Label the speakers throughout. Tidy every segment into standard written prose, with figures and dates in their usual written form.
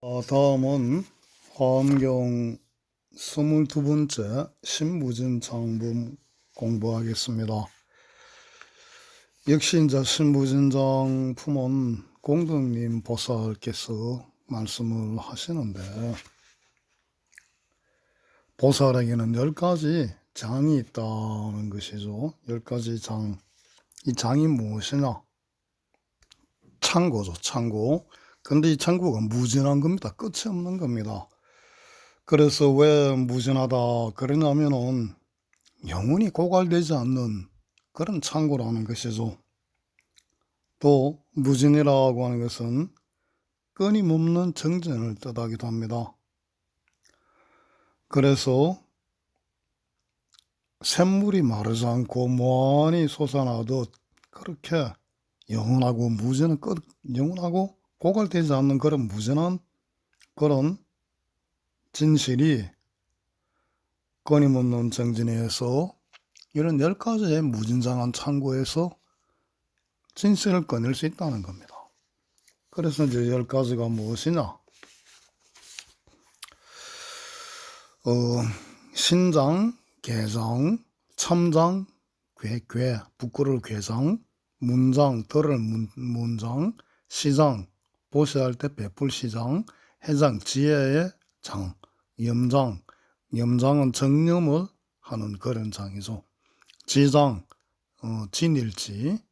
Speaker 1: 다음은 화엄경 22번째 신무진장품 공부하겠습니다. 역시 이제 신무진장품은 공덕님 보살께서 말씀을 하시는데, 보살에게는 10가지 장이 있다는 것이죠. 10가지 장. 이 장이 무엇이냐? 창고죠, 창고. 근데 이 창고가 무진한 겁니다. 끝이 없는 겁니다. 그래서 왜 무진하다 그러냐면은 영원히 고갈되지 않는 그런 창고라는 것이죠. 또 무진이라고 하는 것은 끊임없는 정진을 뜻하기도 합니다. 그래서 샘물이 마르지 않고 무한히 솟아나듯 그렇게 영원하고 무진은 영원하고 고갈되지 않는 그런 무진한 그런 진실이 끊임없는 정진에서 이런 10가지의 무진장한 창고에서 진실을 꺼낼 수 있다는 겁니다. 그래서 이제 10가지가 무엇이냐? 신장, 개장, 참장, 괴, 부끄러울 괴장, 문장, 들을 문장, 시장, 보시할 때 베풀 시장, 해장, 지혜의 장, 염장, 염장은 정념을 하는 그런 장이죠. 지장, 진일지,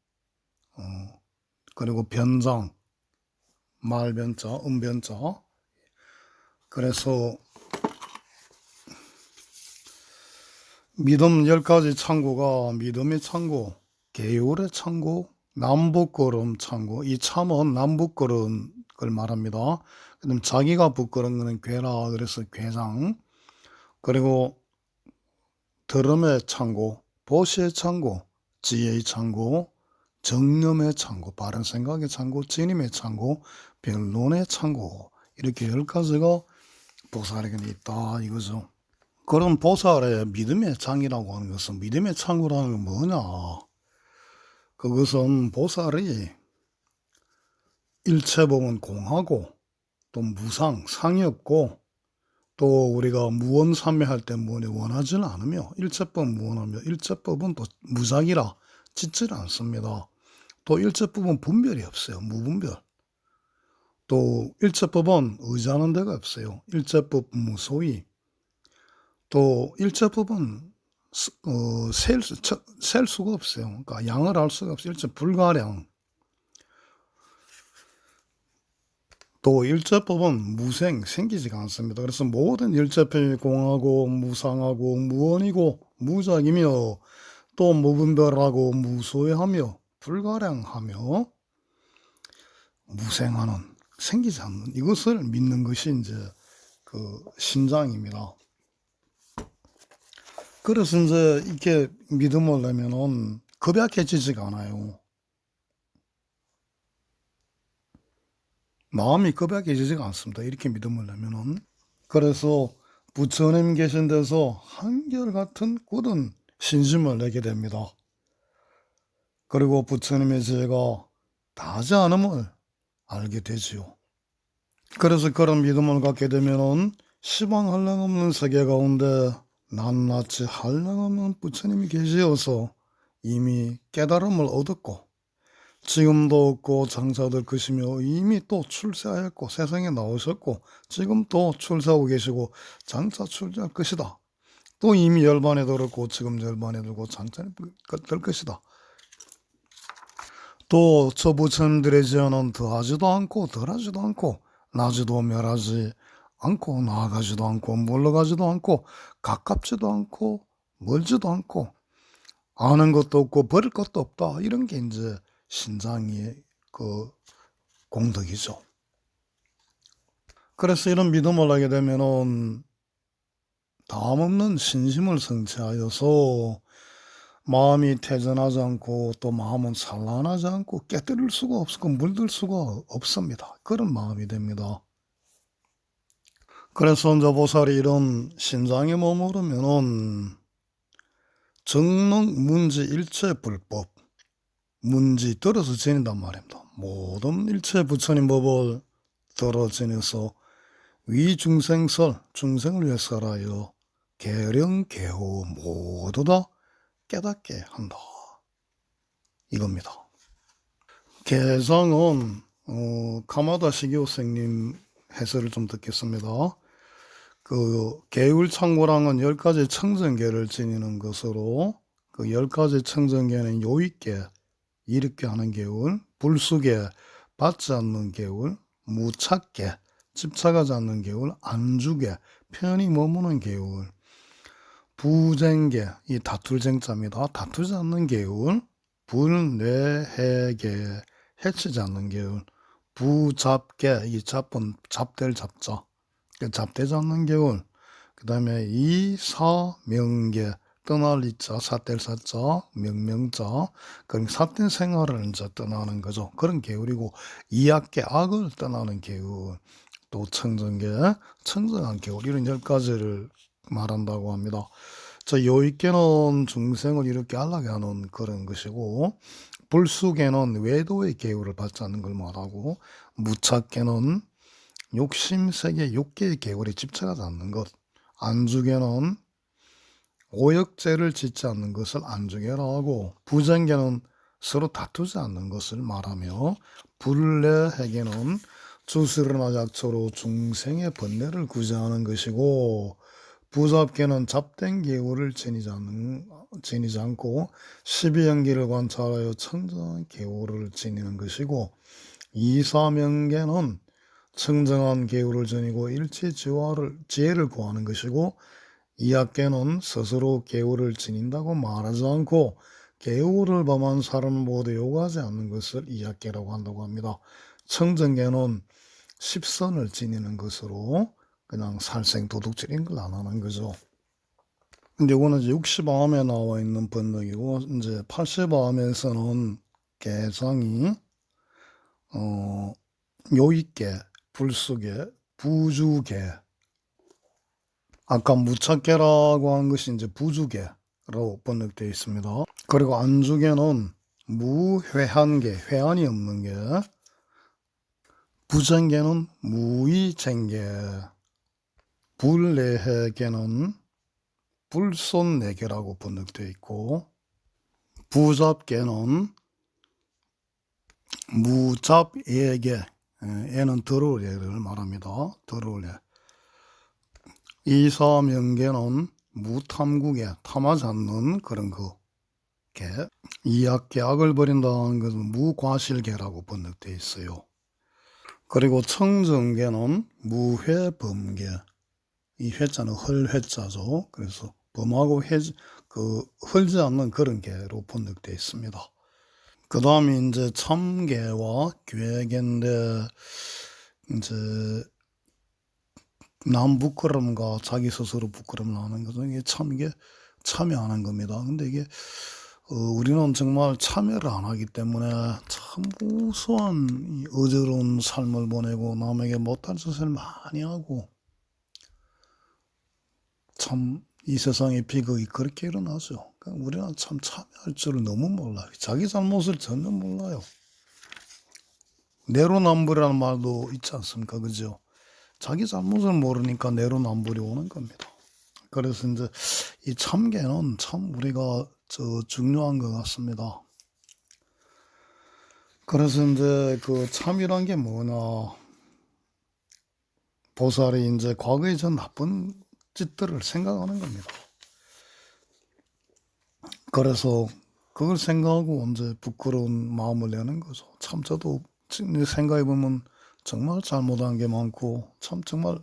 Speaker 1: 그리고 변장, 말변자, 음변자. 그래서 믿음 10가지 창고가 믿음의 창고, 계율의 창고, 남부끄러움 창고. 이 참은 남부끄러운 걸 말합니다. 그다음 자기가 부끄러운 거는 괴라, 그래서 괴장. 그리고 들음의 창고, 보시의 창고, 지혜의 창고, 정념의 창고, 바른 생각의 창고, 진임의 창고, 변론의 창고. 이렇게 10가지가 보살에게는 있다 이거죠. 그런 보살의 믿음의 장이라고 하는 것은, 믿음의 창고라는 건 뭐냐? 그것은 보살이 일체범은 공하고 또 무상, 상이 없고 또 우리가 무원삼매할 때 원하지는 않으며, 일체법 무원하며, 일체법은 또 무작이라 짓질 않습니다. 또 일체법은 분별이 없어요. 무분별. 또 일체법은 의지하는 데가 없어요. 일체법 무소위. 또 일체법은 셀 수가 없어요. 그러니까 양을 할 수가 없어요. 일체 불가량. 또 일체법은 무생, 생기지가 않습니다. 그래서 모든 일체법이 공하고 무상하고 무원이고 무작이며 또 무분별하고 무소유하며 불가량하며 무생하는, 생기지 않는 이것을 믿는 것이 이제 그 신장입니다. 그래서 이제 이렇게 믿음을 내면은 겁약해지지가 않아요. 마음이 겁약해지지가 않습니다. 이렇게 믿음을 내면은. 그래서 부처님 계신 데서 한결같은 굳은 신심을 내게 됩니다. 그리고 부처님의 지혜가 다하지 않음을 알게 되지요. 그래서 그런 믿음을 갖게 되면은 시방 한량없는 세계 가운데 낱낱이 한량없는 부처님이 계시어서 이미 깨달음을 얻었고 지금도 얻고 장사될 것이며 이미 또 출세하였고 세상에 나오셨고 지금 또 출세하고 계시고 장차 출세할 것이다. 또 이미 열반에 들었고 지금 열반에 들고 장차될 것이다. 또 저 부처님들의 지혜는 더하지도 않고 덜하지도 않고 나지도 멸하지 않고 나아가지도 않고 물러가지도 않고 가깝지도 않고 멀지도 않고 아는 것도 없고 버릴 것도 없다. 이런 게 이제 신장의 그 공덕이죠. 그래서 이런 믿음을 하게 되면은 다함없는 신심을 성취하여서 마음이 태전하지 않고 또 마음은 산란하지 않고 깨뜨릴 수가 없고 물들 수가 없습니다. 그런 마음이 됩니다. 그래서 이제 보살이 이런 신장에 머무르면은 정능 문지 일체 불법, 문지 들어서 지닌단 말입니다. 모든 일체 부처님 법을 들어 지내서 위중생설 중생을 위해서라여 계령 계호 모두 다 깨닫게 한다. 이겁니다. 개성은 가마다 시교생님 해설을 좀 듣겠습니다. 그 계율창고랑은 10가지 청정계를 지니는 것으로 그 10가지 청정계는 요있게 이롭게 하는 계율, 불수계 받지 않는 계율, 무착계 집착하지 않는 계율, 안주계 편히 머무는 계율, 부쟁계 이 다툴쟁자입니다. 다투지 않는 계율, 불뇌해계 해치지 않는 계율, 부잡계 이 잡은 잡될 잡자 잡되지 않는 계율, 그 다음에 이사명계 떠날 이자 삿될 사자 명명자 그럼 삿된 생활을 이제 떠나는 거죠. 그런 계율이고 이악계 악을 떠나는 계율, 또 청정계 청정한 계율 이런 10가지를 말한다고 합니다. 저 요익계는 중생을 이렇게 안락게 하는 그런 것이고 불수계는 외도의 계율을 받지 않는 걸 말하고 무착계는 욕심세계 욕계의 계율에 집착하지 않는 것, 안주계는 오역죄를 짓지 않는 것을 안주계라 하고 부정계는 서로 다투지 않는 것을 말하며 불례해계는 주술이나 약초로 중생의 번뇌를 구제하는 것이고 부잡계는 잡된 계율을 지니지 않고 십이연기를 관찰하여 청정한 계율을 지니는 것이고 이사명계는 청정한 계율을 지니고 일체 지혜를 구하는 것이고 이악계는 스스로 계율을 지닌다고 말하지 않고 계율을 범한 사람을 모두 요구하지 않는 것을 이악계라고 한다고 합니다. 청정계는 십선을 지니는 것으로 그냥 살생도둑질인 걸 안 하는 거죠. 근데 이거는 이제 60암에 나와 있는 번역이고 이제 80암에서는 개상이 요익계, 불수계, 부주계 아까 무착계라고 한 것이 이제 부주계로 번역되어 있습니다. 그리고 안주계는 무회한계, 회한이 없는 게, 부정계는 무의쟁계, 불내해계는 불손내계라고 번역되어 있고 부잡계는 무잡예계, 애는 더러울 예를 말합니다. 더러울 예. 이사명계는 무탐구계, 탐하지 않는 그런 그 계. 이악계, 악을 버린다는 것은 무과실계라고 번역되어 있어요. 그리고 청정계는 무회범계, 이 회자는 헐회자죠. 그래서 범하고 헐지 않는 그런 계로 번역되어 있습니다. 그 다음에 이제 참계와 괴계인데 이제 남 부끄럼과 자기 스스로 부끄럼을 하는 것은 이게 참여하는 겁니다. 근데 이게 우리는 정말 참여를 안 하기 때문에 참 무수한 어지러운 삶을 보내고 남에게 못할 짓을 많이 하고 참 이 세상의 비극이 그렇게 일어나죠. 그러니까 우리는 참 참여할 줄을 너무 몰라요. 자기 잘못을 전혀 몰라요. 내로남불이라는 말도 있지 않습니까? 그죠? 자기 잘못을 모르니까 내로남불이 오는 겁니다. 그래서 이제 이 참계는 참 우리가 중요한 것 같습니다. 그래서 이제 그 참이란 게 뭐냐. 보살이 이제 과거의 전 나쁜 짓들을 생각하는 겁니다. 그래서 그걸 생각하고 이제 부끄러운 마음을 내는 거죠. 참 저도 생각해보면 정말 잘못한 게 많고 참 정말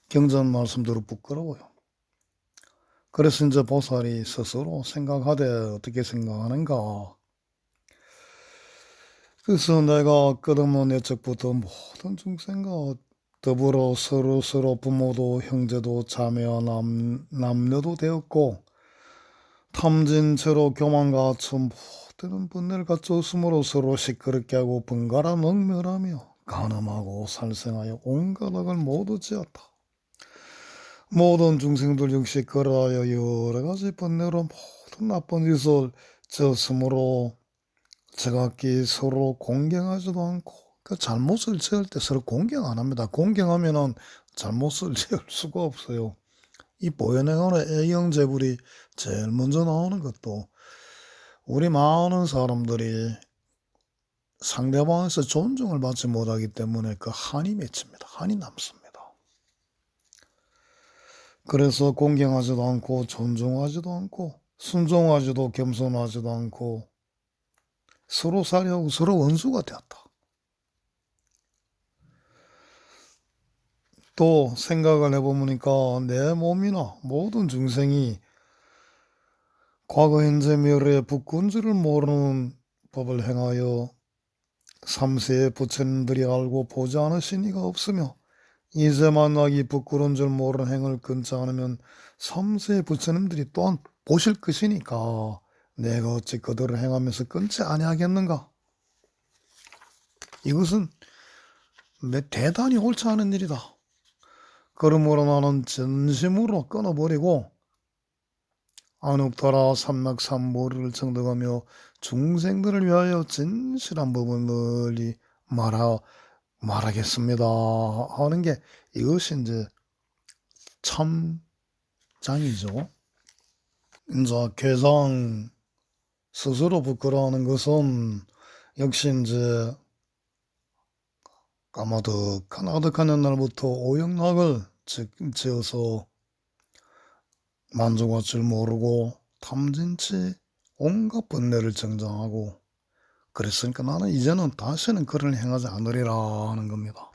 Speaker 1: 경전 말씀대로 부끄러워요. 그래서 이제 보살이 스스로 생각하되 어떻게 생각하는가. 그래서 내가 끝없는 옛적부터 모든 중생과 더불어 서로 부모도 형제도 자매와 남녀도 되었고 탐진체로 교만과 참 모든 분을 갖추었으므로 서로 시끄럽게 하고 번갈아 먹멸하며 간음하고 살생하여 온갖 악을 모두 지었다. 모든 중생들 역시 그러하여 여러 가지 번뇌로 모든 나쁜 짓을 지었으므로 제각기 서로 공경하지도 않고 그 잘못을 지을 때 서로 공경 안 합니다. 공경하면은 잘못을 지을 수가 없어요. 이 보현행언의 A형제불이 제일 먼저 나오는 것도 우리 많은 사람들이 상대방에서 존중을 받지 못하기 때문에 그 한이 맺힙니다. 한이 남습니다. 그래서 공경하지도 않고 존중하지도 않고 순종하지도 겸손하지도 않고 서로 살해하고 서로 원수가 되었다. 또 생각을 해보니까 내 몸이나 모든 중생이 과거 현재 미래의 부꾼지를 모르는 법을 행하여 삼세의 부처님들이 알고 보지 않으신 이가 없으며 이제 만나기 부끄러운 줄 모르는 행을 끊지 않으면 삼세의 부처님들이 또한 보실 것이니까 내가 어찌 그들을 행하면서 끊지 아니하겠는가. 이것은 대단히 옳지 않은 일이다. 그러므로 나는 진심으로 끊어버리고 안욱더라 삼락삼보를 정득하며 중생들을 위하여 진실한 법을 널리 말하겠습니다 하는 게 이것이 이제 참장이죠. 이제 괴상 스스로 부끄러워하는 것은 역시 이제 까마득한 아득한 날부터 오영락을 지어서 만족할 줄 모르고 탐진치 온갖 번뇌를 정장하고 그랬으니까 나는 이제는 다시는 그를 행하지 않으리라 하는 겁니다.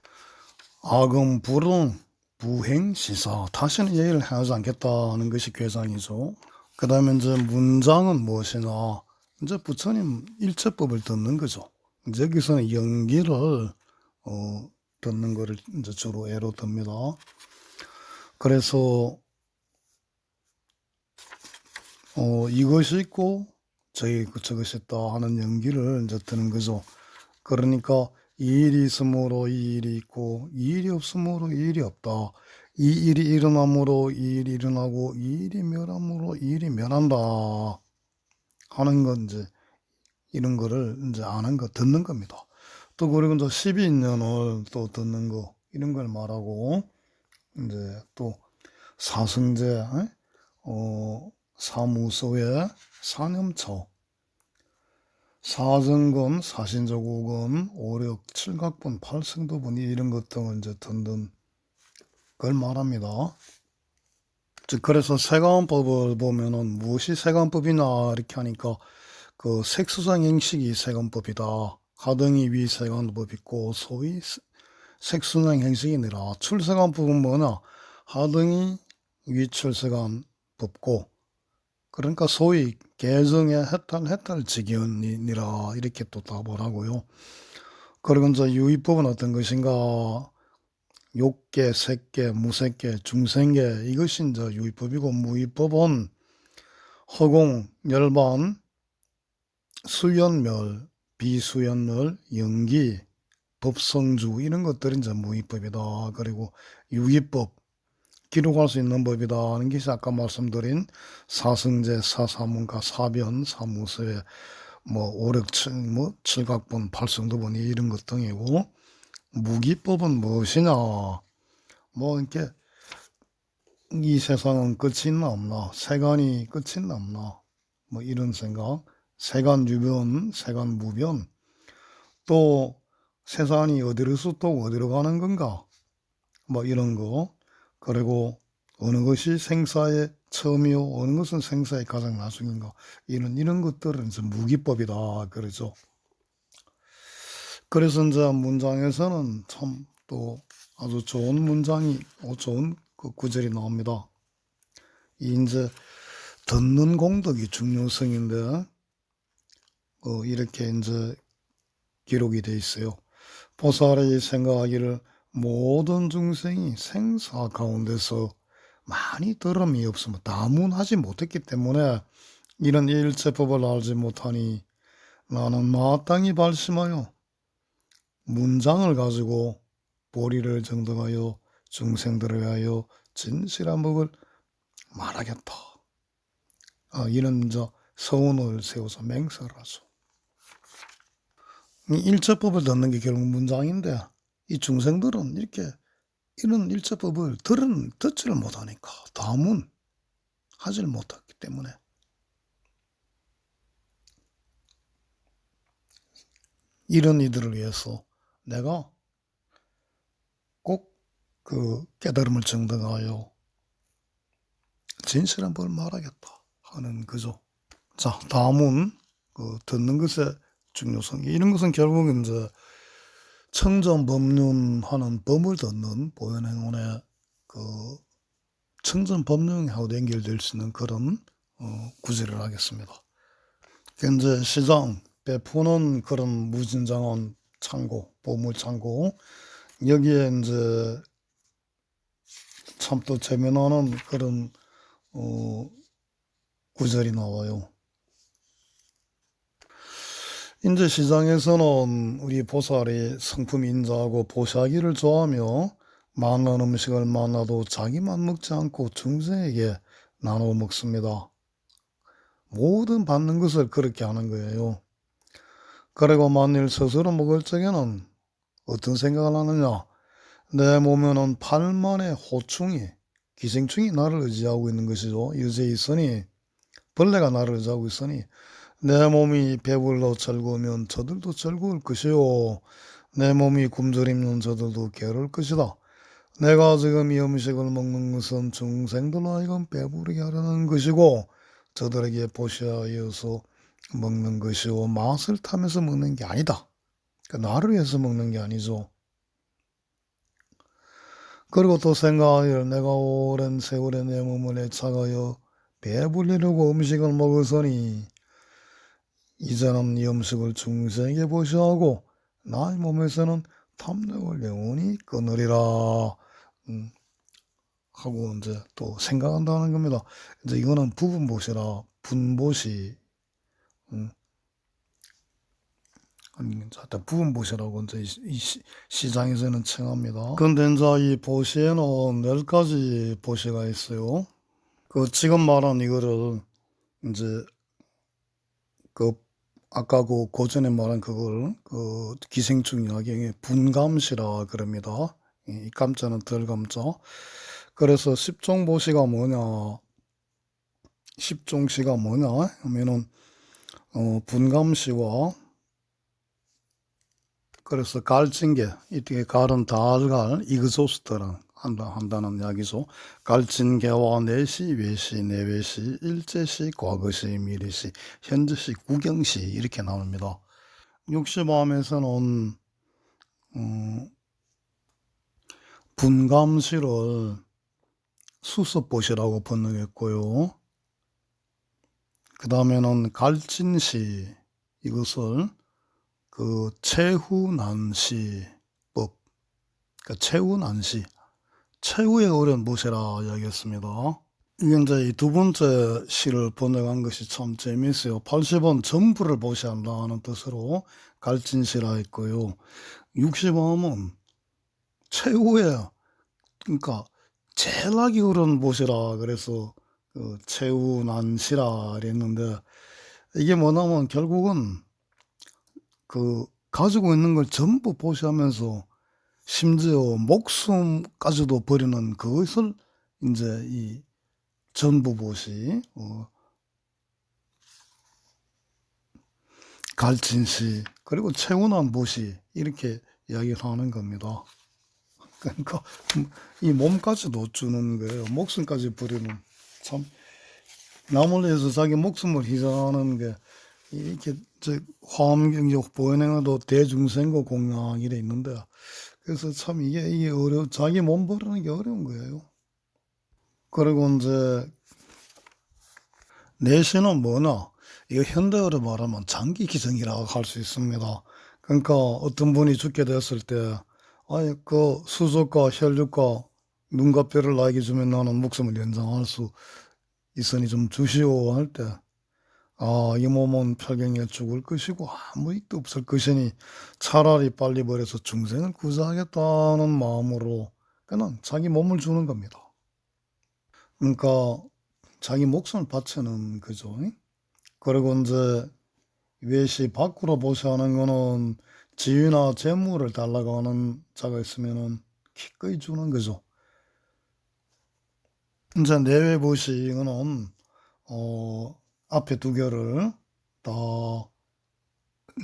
Speaker 1: 악음 불응 부행시사 다시는 예의를 행하지 않겠다는 것이 괴상이죠. 그 다음에 이제 문장은 무엇이냐, 이제 부처님 일체법을 듣는 거죠. 이제 여기서는 연기를 듣는 거를 이제 주로 예로 듭니다. 그래서 이것이 있고 저것이 있다 하는 연기를 이제 드는 거죠. 그러니까 이 일이 있으므로 이 일이 있고 이 일이 없으므로 이 일이 없다. 이 일이 일어남으로 이 일이 일어나고 이 일이 멸함으로 이 일이 멸한다 하는 건 이제 이런 거를 이제 아는 거 듣는 겁니다. 또 그리고 이제 12인연을 또 듣는 거 이런 걸 말하고 이제 또 사승제 사무소의 사념처 사정건, 사신조국은, 오력, 칠각분, 팔승도분 이런 것 등을 이제 듣는 걸 말합니다. 즉 그래서 세관법을 보면은 무엇이 세관법이냐 이렇게 하니까 그 색수상 행식이 세관법이다. 하등이 위세관법 있고 소위 색수상 행식이 아니라 출세관법은 뭐냐? 하등이 위출세관법고 그러니까 소위 개정의 해탈 직연이라 이렇게 또 답을 하고요. 그리고 이제 유의법은 어떤 것인가? 욕계, 색계, 무색계, 중생계 이것이 이제 유의법이고 무의법은 허공, 열반, 수연멸, 비수연멸, 연기, 법성주 이런 것들이 이제 무의법이다. 그리고 유의법 기록할 수 있는 법이다 하는 것이 아까 말씀드린 사승제, 사사문가, 사변, 사무소의 오력칠, 칠각본, 팔성도본 이런 것 등이고 무기법은 무엇이냐? 이렇게 이 세상은 끝이 있나 없나? 세간이 끝이 있나 없나? 이런 생각. 세간유변, 세간무변. 또 세상이 어디로서 또 어디로 가는 건가? 이런 거. 그리고 어느 것이 생사의 처음이요, 어느 것은 생사의 가장 나중인가? 이런 것들은 이제 무기법이다. 그러죠. 그래서 이제 문장에서는 참 또 아주 좋은 문장이, 좋은 그 구절이 나옵니다. 이제 듣는 공덕이 중요성인데, 이렇게 이제 기록이 돼 있어요. 보살이 생각하기를 모든 중생이 생사 가운데서 많이 들음이 없으면 다문하지 못했기 때문에 이런 일체법을 알지 못하니 나는 마땅히 발심하여 문장을 가지고 보리를 정등하여 중생들을 위하여 진실한 법을 말하겠다. 이런 서운을 세워서 맹세를 하죠. 이 일체법을 듣는 게 결국 문장인데 이 중생들은 이렇게 이런 일체법을 듣지를 못하니까 다문 하지를 못했기 때문에 이런 이들을 위해서 내가 꼭 그 깨달음을 증득하여 진실한 법을 말하겠다 하는 거죠. 자, 다음은 그 듣는 것의 중요성. 이런 것은 결국 이제 청정법륜하는 법을 듣는 보현행원의 그 청정법륜하고 연결될 수 있는 그런 구제를 하겠습니다. 현재 시장 베푸는 그런 무진장한 창고, 보물 창고, 여기에 이제 참 또 재미나는 그런 구절이 나와요. 이제 시장에서는 우리 보살이 성품 인자하고 보샤기를 좋아하며 많은 음식을 많아도 자기만 먹지 않고 중생에게 나눠 먹습니다. 모든 받는 것을 그렇게 하는 거예요. 그리고 만일 스스로 먹을 적에는 어떤 생각을 하느냐? 내 몸에는 8만의 호충이, 기생충이 나를 의지하고 있는 것이죠. 유죄 있으니, 벌레가 나를 의지하고 있으니, 내 몸이 배불러 즐거우면 저들도 즐거울 것이요. 내 몸이 굶주리면 저들도 괴로울 것이다. 내가 지금 이 음식을 먹는 것은 중생들로 하여금 배부르게 하려는 것이고 저들에게 보시하여서 먹는 것이고 맛을 타면서 먹는 게 아니다. 그러니까 나를 위해서 먹는 게 아니죠. 그리고 또 생각하여 내가 오랜 세월에 내 몸을 애착하여 배불리려고 음식을 먹었으니 이제는 이 음식을 중생에게 보시하고 나의 몸에서는 탐욕을 영원히 끊으리라 하고 이제 또 생각한다는 겁니다. 이제 이거는 부분보시라 분보시 하여튼 부분보시라고 이제 이 시장에서는稱합니다. 근데 이제 이 보시에는 10가지 보시가 있어요. 그 지금 말한 이거를 이제 그 아까 그 고전에 말한 그걸 그 기생충 이야기에 분감시라 그럽니다. 이 감자는 덜 감자. 그래서 십종보시가 뭐냐? 십종시가 뭐냐 하면은 분감시와 그래서 갈진계 이렇게 갈은 달갈 이그소스트랑 한다는 이야기죠. 갈진계와 내시, 외시, 내외시, 일제시, 과거시, 미래시, 현재시, 구경시 이렇게 나옵니다. 60암에서는 분감시를 수습보시라고 번역했고요. 그 다음에는 갈진시 이것을 그 최후난시법, 그러니까 최후난시, 최후의 어려운 모세라 이야기했습니다. 이게 이제 이 두 번째 시를 번역한 것이 참 재미있어요. 80원 전부를 보시한다는 뜻으로 갈진시라 했고요. 60원은 최후의, 그러니까 제일 하기 어려운 모세라 그래서 그 최후난시라 그랬는데 이게 뭐냐면 결국은 그 가지고 있는 걸 전부 보시하면서 심지어 목숨까지도 버리는 그것을 이제 이 전부보시, 갈진시, 그리고 최운한 보시 이렇게 이야기를 하는 겁니다. 그러니까 이 몸까지도 주는 거예요. 목숨까지 버리는 참 남을 위해서 자기 목숨을 희생하는 게 이렇게 화엄경적 보현행에도 대중생고 공양 이래 있는데 그래서 참 이게 자기 몸 버리는 게 어려운 거예요. 그리고 이제 내시는 뭐냐? 이거 현대어로 말하면 장기 기증이라고 할 수 있습니다. 그러니까 어떤 분이 죽게 됐을 때, 아니, 그 수족과 혈육과 눈과 뼈를 나에게 주면 나는 목숨을 연장할 수 있으니 좀 주시오 할 때, 아, 이 몸은 평생에 죽을 것이고 아무益도 없을 것이니 차라리 빨리 버려서 중생을 구제하겠다는 마음으로 그냥 자기 몸을 주는 겁니다. 그러니까 자기 목숨을 바치는 거죠. 그리고 이제 외시 밖으로 보시하는 거는 지위나 재물을 달라고 하는 자가 있으면은 기꺼이 주는 거죠. 이제 내외보시는 앞에 두 개를 다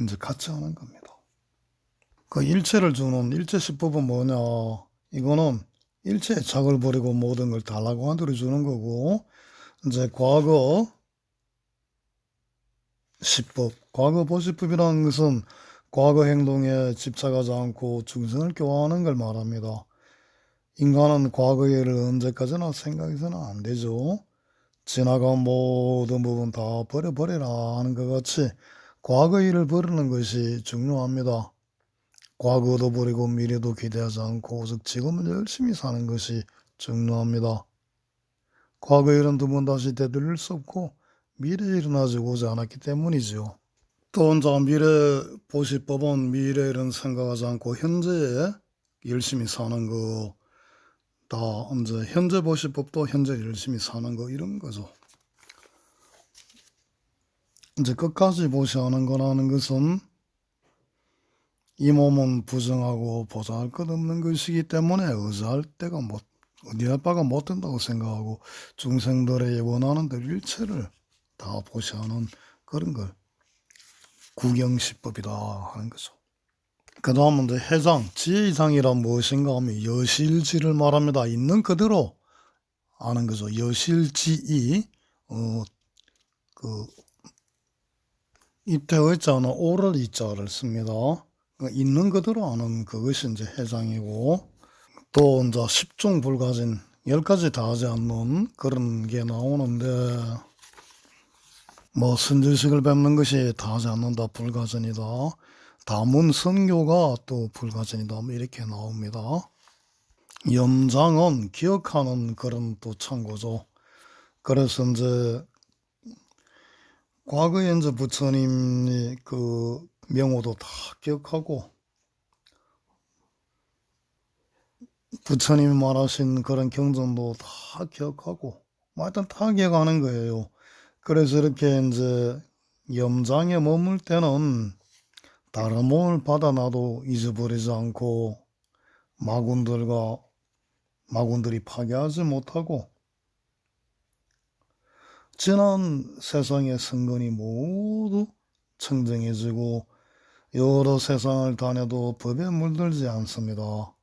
Speaker 1: 이제 같이 하는 겁니다. 그 일체를 주는 일체시법은 뭐냐? 이거는 일체의 착을 버리고 모든 걸 달라고 하는 대로 주는 거고, 이제 과거 시법, 과거 보시법이라는 것은 과거 행동에 집착하지 않고 중생을 교화하는 걸 말합니다. 인간은 과거의 일을 언제까지나 생각해서는 안 되죠. 지나간 모든 부분 다 버려버리라 하는 것 같이 과거의 일을 버리는 것이 중요합니다. 과거도 버리고 미래도 기대하지 않고 오직 지금을 열심히 사는 것이 중요합니다. 과거의 일은 두 번 다시 되돌릴 수 없고 미래의 일은 아직 오지 않았기 때문이지요. 또 혼자 미래 보시법은 미래 일은 생각하지 않고 현재에 열심히 사는 거, 다 이제 현재 보시법도 현재 열심히 사는 거 이런 거죠. 이제 끝까지 보시하는 거라는 것은 이 몸은 부정하고 보장할 것 없는 것이기 때문에 의지할 바가 못 된다고 생각하고 중생들의 원하는 대로 일체를 다 보시하는 그런 걸 구경시법이다 하는 거죠. 그 다음은 이제 해장, 지혜이상이란 무엇인가 하면 여실지를 말합니다. 있는 그대로 아는 거죠. 여실지이, 입대 의자는 오를 이자를 씁니다. 그러니까 있는 그대로 아는 그것이 이제 해장이고, 또 이제 10종 불가진 10가지 다 하지 않는 그런 게 나오는데, 뭐 선지식을 뵙는 것이 다 하지 않는다 불가진이다. 다문 선교가 또 불가진이다. 뭐 이렇게 나옵니다. 염장은 기억하는 그런 또 창고죠. 그래서 이제 과거에 이제 부처님이 그 명호도 다 기억하고 부처님이 말하신 그런 경전도 다 기억하고 뭐 하여튼 다 기억하는 거예요. 그래서 이렇게 이제 염장에 머물 때는 다른 몸을 받아놔도 잊어버리지 않고 마군들이 파괴하지 못하고 지난 세상의 성근이 모두 청정해지고 여러 세상을 다녀도 법에 물들지 않습니다.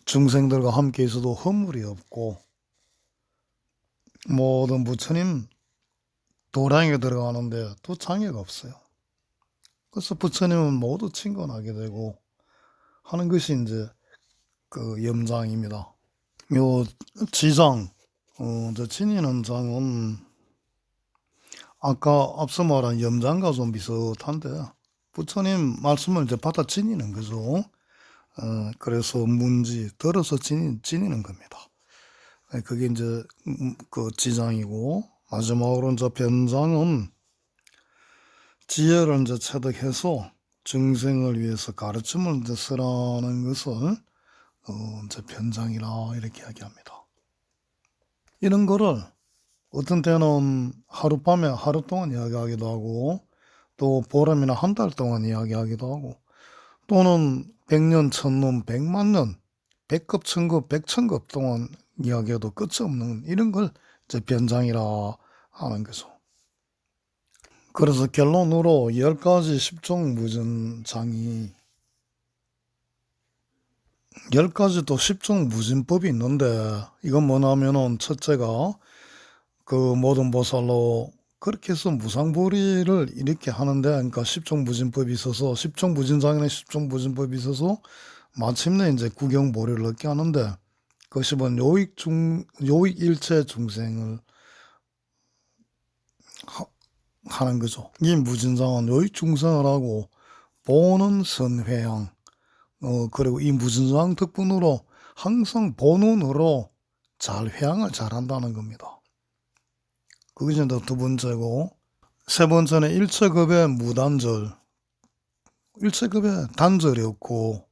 Speaker 1: 중생들과 함께 있어도 허물이 없고 모든 부처님 도량에 들어가는데 또 장애가 없어요. 그래서 부처님은 모두 친근하게 되고 하는 것이 이제 그 염장입니다. 요 지장, 저 지니는 장은 아까 앞서 말한 염장과 좀 비슷한데 부처님 말씀을 이제 받아 지니는 거죠. 그래서 문지 들어서 지니는 겁니다. 그게 이제 그 지장이고 마지막으로 이제 변장은 지혜를 이제 체득해서 중생을 위해서 가르침을 이제 쓰라는 것을 이제 변장이라 이렇게 이야기합니다. 이런 거를 어떤 때는 하룻밤에 하루 동안 이야기하기도 하고 또 보름이나 한 달 동안 이야기하기도 하고 또는 100년, 1000년, 100만 년, 100급, 1000급, 100,000급 동안 이야기해도 끝이 없는 이런 걸 이제 변장이라 하는 거죠. 그래서 결론으로 10가지 10종 무진장이 10가지 또 10종 무진법이 있는데 이건 뭐냐면은 첫째가 그 모든 보살로 그렇게 해서 무상보리를 이렇게 하는데 그러니까 10종 무진법이 있어서 10종 무진장에는 10종 무진법이 있어서 마침내 이제 구경보리를 얻게 하는데 그것이 뭔 요익 일체 중생을 하는 거죠. 이 무진장은 요익 중생을 하고 보는 선회양 그리고 이 무진장 덕분으로 항상 본운으로 잘 회양을 잘한다는 겁니다. 그것이 이제 두 번째고 세 번째는 일체급의 무단절 일체급의 단절이 없고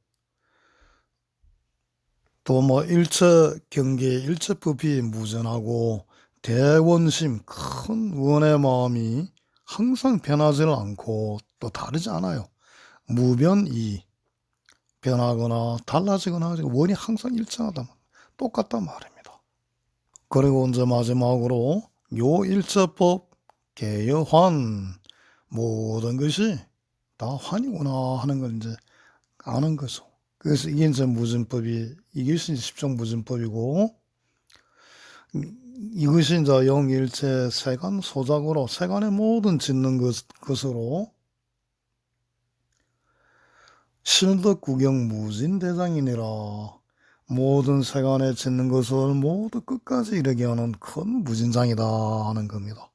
Speaker 1: 또 뭐 일체 경계 일체법이 무전하고 대원심 큰 원의 마음이 항상 변하지는 않고 또 다르지 않아요. 무변이 변하거나 달라지거나 하지 원이 항상 일정하다, 똑같단 말입니다. 그리고 이제 마지막으로 요일제법 개여환, 모든 것이 다 환이구나 하는 걸 이제 아는 거죠. 그래서 이게 이제 무진법이, 이것이 십종무진법이고, 이것이 이제 영일체 세간 소작으로 세간의 모든 짓는 것으로 실덕구경 무진대장이니라. 모든 세간에 짓는 것을 모두 끝까지 이르게 하는 큰 무진장이다 하는 겁니다.